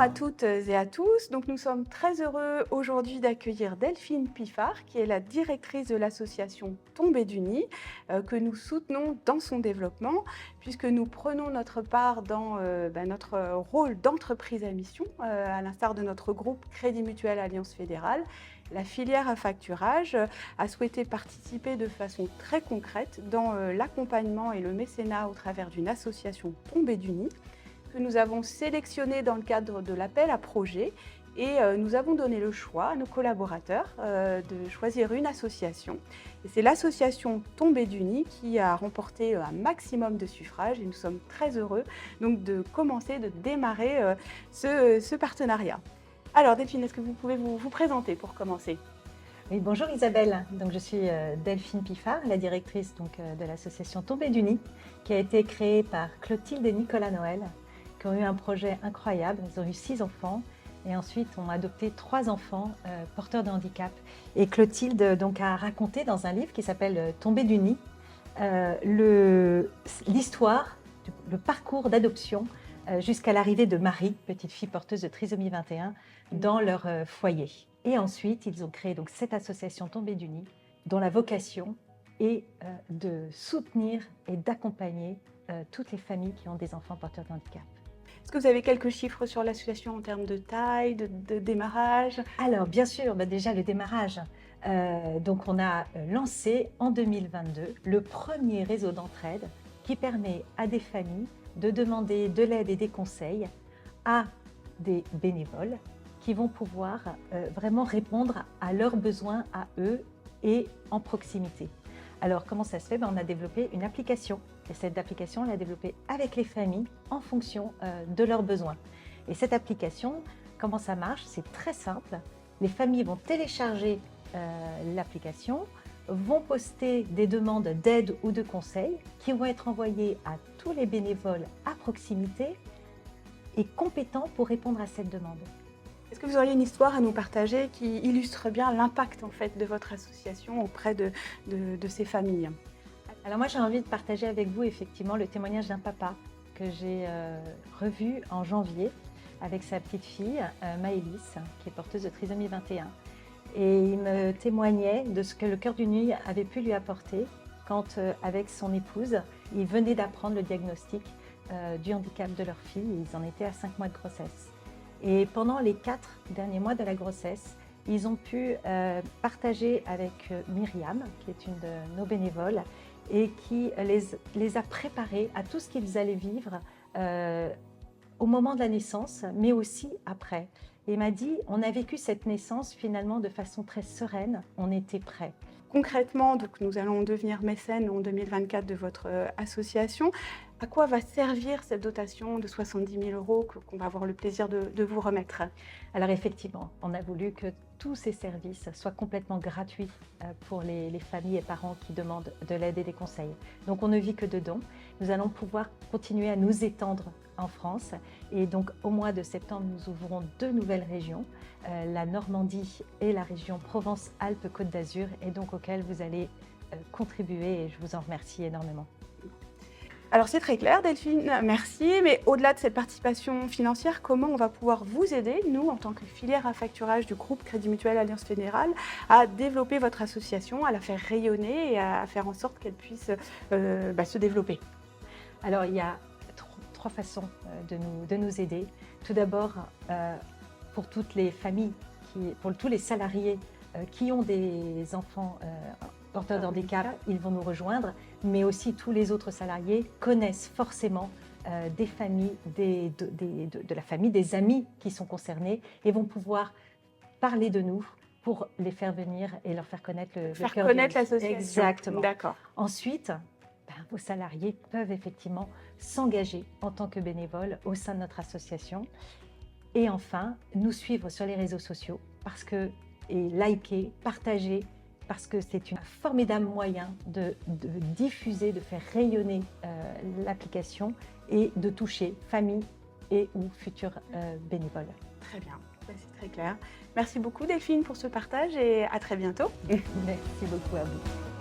à toutes et à tous. Donc, nous sommes très heureux aujourd'hui d'accueillir Delphine Piffard, qui est la directrice de l'association Tombées du Nid, que nous soutenons dans son développement, puisque nous prenons notre part dans notre rôle d'entreprise à mission, à l'instar de notre groupe Crédit Mutuel Alliance Fédérale. La filière à facturage a souhaité participer de façon très concrète dans l'accompagnement et le mécénat au travers d'une association Tombées du Nid, que nous avons sélectionné dans le cadre de l'appel à projet, et nous avons donné le choix à nos collaborateurs de choisir une association. Et c'est l'association Tombées du Nid qui a remporté un maximum de suffrages, et nous sommes très heureux donc de démarrer ce partenariat. Alors Delphine, est-ce que vous pouvez vous présenter pour commencer? Oui, bonjour Isabelle. Donc, je suis Delphine Piffard, la directrice de l'association Tombées du Nid, qui a été créée par Clotilde et Nicolas Noël, qui ont eu un projet incroyable. Ils ont eu 6 enfants et ensuite ont adopté 3 enfants porteurs de handicap. Et Clotilde a raconté dans un livre qui s'appelle Tombées du Nid l'histoire, le parcours d'adoption jusqu'à l'arrivée de Marie, petite fille porteuse de trisomie 21, dans leur foyer. Et ensuite, ils ont créé cette association Tombées du Nid, dont la vocation est de soutenir et d'accompagner toutes les familles qui ont des enfants porteurs de handicap. Est-ce que vous avez quelques chiffres sur l'association en termes de taille, de démarrage? Alors, bien sûr, déjà le démarrage. On a lancé en 2022 le premier réseau d'entraide qui permet à des familles de demander de l'aide et des conseils à des bénévoles qui vont pouvoir vraiment répondre à leurs besoins à eux et en proximité. Alors, comment ça se fait? On a développé une application. Et cette application, on l'a développée avec les familles en fonction de leurs besoins. Et cette application, comment ça marche? C'est très simple. Les familles vont télécharger l'application, vont poster des demandes d'aide ou de conseils qui vont être envoyées à tous les bénévoles à proximité et compétents pour répondre à cette demande. Est-ce que vous auriez une histoire à nous partager qui illustre bien l'impact en fait de votre association auprès de ces familles? Alors moi, j'ai envie de partager avec vous effectivement le témoignage d'un papa que j'ai revu en janvier avec sa petite fille Maëlys, qui est porteuse de trisomie 21. Et il me témoignait de ce que le Cœur du Nid avait pu lui apporter quand, avec son épouse, ils venaient d'apprendre le diagnostic du handicap de leur fille. Ils en étaient à 5 mois de grossesse. Et pendant les 4 derniers mois de la grossesse, ils ont pu partager avec Myriam, qui est une de nos bénévoles, et qui les a préparés à tout ce qu'ils allaient vivre au moment de la naissance, mais aussi après. Et il m'a dit, on a vécu cette naissance finalement de façon très sereine, on était prêts. Concrètement, donc, nous allons devenir mécènes en 2024 de votre association. À quoi va servir cette dotation de 70 000 € qu'on va avoir le plaisir de vous remettre? Alors effectivement, on a voulu que tous ces services soient complètement gratuits pour les familles et parents qui demandent de l'aide et des conseils. Donc on ne vit que de dons. Nous allons pouvoir continuer à nous étendre en France. Et donc au mois de septembre, nous ouvrons 2 nouvelles régions, la Normandie et la région Provence-Alpes-Côte d'Azur, et donc auxquelles vous allez contribuer, et je vous en remercie énormément. Alors c'est très clair Delphine, merci, mais au-delà de cette participation financière, comment on va pouvoir vous aider, nous, en tant que filière à facturage du groupe Crédit Mutuel Alliance Fédérale, à développer votre association, à la faire rayonner et à faire en sorte qu'elle puisse se développer? Alors il y a 3 façons de nous aider. Tout d'abord, pour toutes les familles, pour tous les salariés qui ont des enfants porteurs de handicap, ils vont nous rejoindre, mais aussi tous les autres salariés connaissent forcément des familles, de la famille, des amis qui sont concernés, et vont pouvoir parler de nous pour les faire venir et leur faire connaître le Cœur du Nid. Faire connaître l'association. Exactement. D'accord. Ensuite, vos salariés peuvent effectivement s'engager en tant que bénévoles au sein de notre association. Et enfin, nous suivre sur les réseaux sociaux et liker, partager, parce que c'est un formidable moyen de diffuser, de faire rayonner l'application et de toucher famille et ou futurs bénévoles. Très bien, c'est très clair. Merci beaucoup Delphine pour ce partage et à très bientôt. Merci beaucoup à vous.